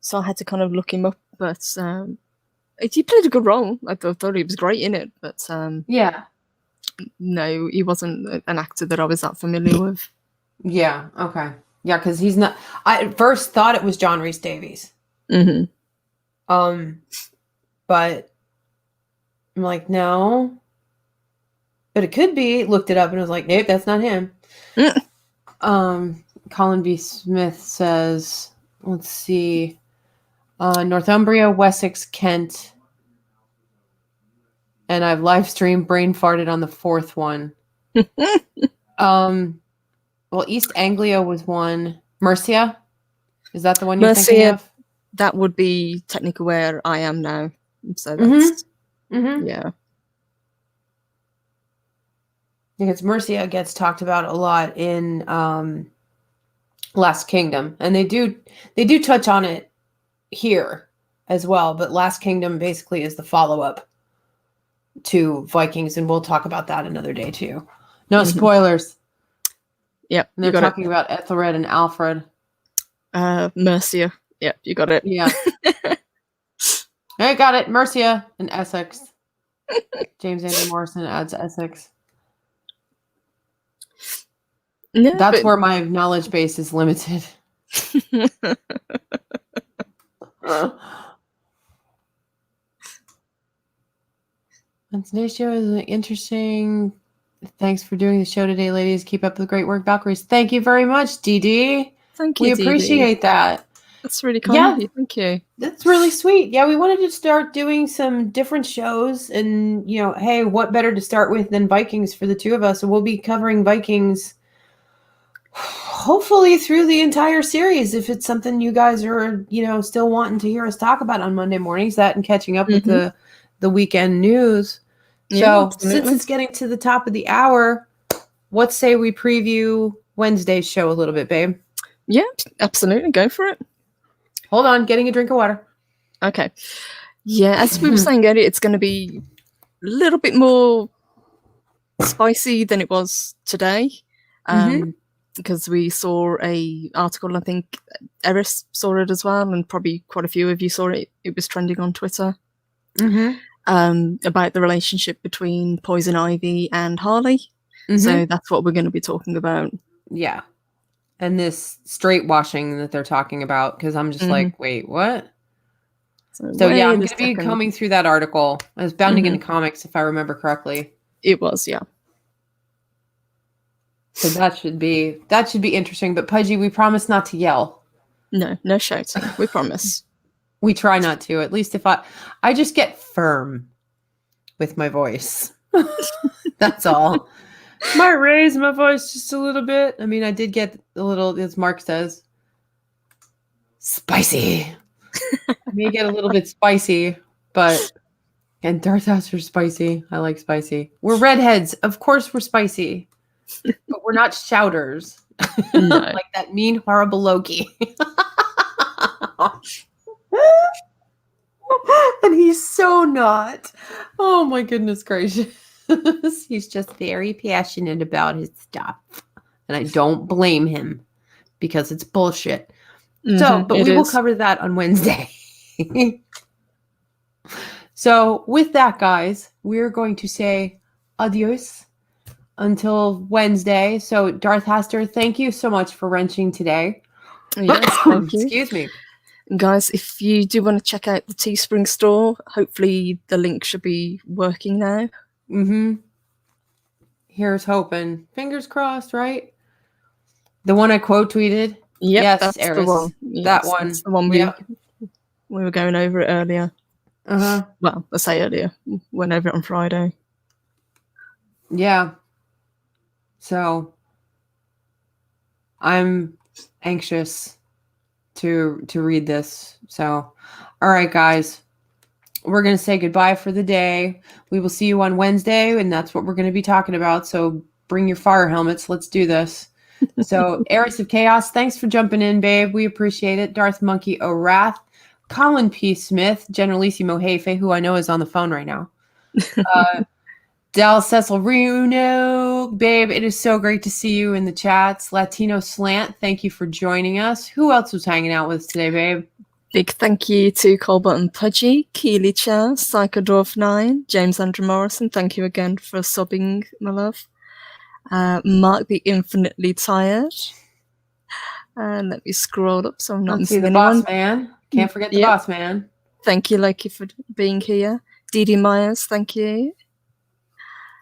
So I had to kind of look him up, but he played a good role. I thought he was great in it, but no, he wasn't an actor that I was that familiar with. Yeah. Okay. Yeah, because he's not. I at first thought it was John Rhys Davies. But I'm like, no. But it could be. Looked it up and was like, nope, that's not him. Colin B. Smith says, let's see, Northumbria, Wessex, Kent, and I've live streamed brain farted on the 4th one. Well, East Anglia was one. Mercia, is that the one you're thinking of? That would be technically where I am now. So that's yeah. Because Mercia gets talked about a lot in Last Kingdom, and they do touch on it here as well. But Last Kingdom basically is the follow-up to Vikings, and we'll talk about that another day too. No spoilers. Yep, and they're talking about Ethelred and Alfred. Mercia. Yep, you got it. Yeah. I got it. Mercia and Essex. James Andrew Morrison adds Essex. Yeah, that's where my knowledge base is limited. And today's show is interesting. Thanks for doing the show today, ladies. Keep up the great work, Valkyries. Thank you very much, DD. Thank you, We appreciate that. That's really kind of you. Thank you. That's really sweet. Yeah, we wanted to start doing some different shows, and hey, what better to start with than Vikings for the two of us? So we'll be covering Vikings hopefully through the entire series, if it's something you guys are still wanting to hear us talk about on Monday mornings, that and catching up with the weekend news. So since it's getting to the top of the hour, let's say we preview Wednesday's show a little bit, babe. Yeah, absolutely. Go for it. Hold on, getting a drink of water. Okay. Yeah, as we were saying earlier, it's going to be a little bit more spicy than it was today. Because we saw a article, I think Eris saw it as well, and probably quite a few of you saw it. It was trending on Twitter. About the relationship between Poison Ivy and Harley. So that's what we're going to be talking about. Yeah. And this straight washing that they're talking about, because I'm just like, wait, what? So yeah, I'm going to be combing through that article. I was bounding into comics, if I remember correctly. It was, yeah. So that should be interesting. But Pudgy, we promise not to yell. No shouting. We promise. We try not to. At least if I just get firm with my voice. That's all. Might raise my voice just a little bit. I mean, I did get a little, as Mark says, spicy. I may get a little bit spicy, and Darth Hauser's spicy. I like spicy. We're redheads. Of course we're spicy. But we're not shouters. No. Like that mean, horrible Loki. And he's so not. Oh my goodness gracious. He's just very passionate about his stuff. And I don't blame him because it's bullshit. But we will cover that on Wednesday. So with that, guys, we're going to say adios until Wednesday. So Darth Haster, thank you so much for wrenching today. Yes, thank you. Excuse me. Guys, if you do want to check out the Teespring store, hopefully the link should be working now. Here's hoping. Fingers crossed, right? The one I quote tweeted? Yep, yes, that's Eris. the one. Yes, that one. That's the one we were going over it earlier. Well, I say earlier. Went over it on Friday. Yeah. So I'm anxious to read this. So, all right, guys, we're going to say goodbye for the day. We will see you on Wednesday, and that's what we're going to be talking about. So bring your fire helmets. Let's do this. So Eris of Chaos, thanks for jumping in, babe. We appreciate it. Darth Monkey O'Wrath, Colin P. Smith, Generalissimo Hefe, who I know is on the phone right now. Del Cecil Runo, babe, it is so great to see you in the chats. Latino Slant, thank you for joining us. Who else was hanging out with us today, babe? Big thank you to Colbert and Pudgy, Keely Chow, Psychodorf9, James Andrew Morrison, thank you again for subbing, my love. Mark the Infinitely Tired. And let me scroll up so I'm not missing the anyone. Boss Man. Can't forget the Boss Man. Thank you, Loki, for being here. Dee Myers, thank you.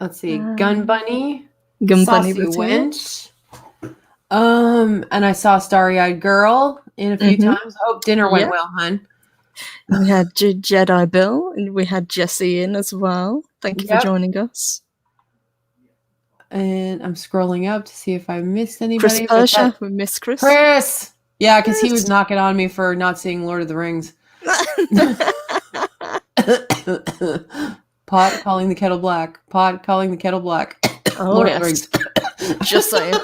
Let's see, Gun Bunny, Saucy Wench. And I saw Starry Eyed Girl in a few times. Hope dinner went well, hun. We had Jedi Bill, and we had Jesse in as well. Thank you for joining us. And I'm scrolling up to see if I missed anybody. Chris Persha, we missed Chris. Chris! Yeah, because he was knocking on me for not seeing Lord of the Rings. Pot calling the kettle black. Pot calling the kettle black. Lord of the Rings. Just saying.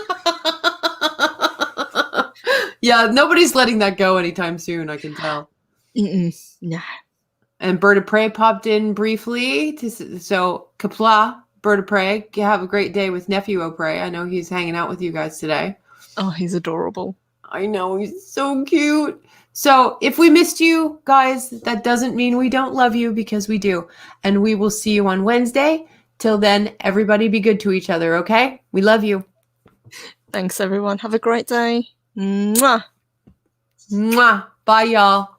Yeah, nobody's letting that go anytime soon, I can tell. No. And Bird of Prey popped in briefly. So, Kapla, Bird of Prey, have a great day with Nephew O'Prey. I know he's hanging out with you guys today. Oh, he's adorable. I know, he's so cute. So, if we missed you, guys, that doesn't mean we don't love you, because we do. And we will see you on Wednesday. Till then, everybody be good to each other, okay? We love you. Thanks, everyone. Have a great day. Mwah. Mwah. Bye, y'all.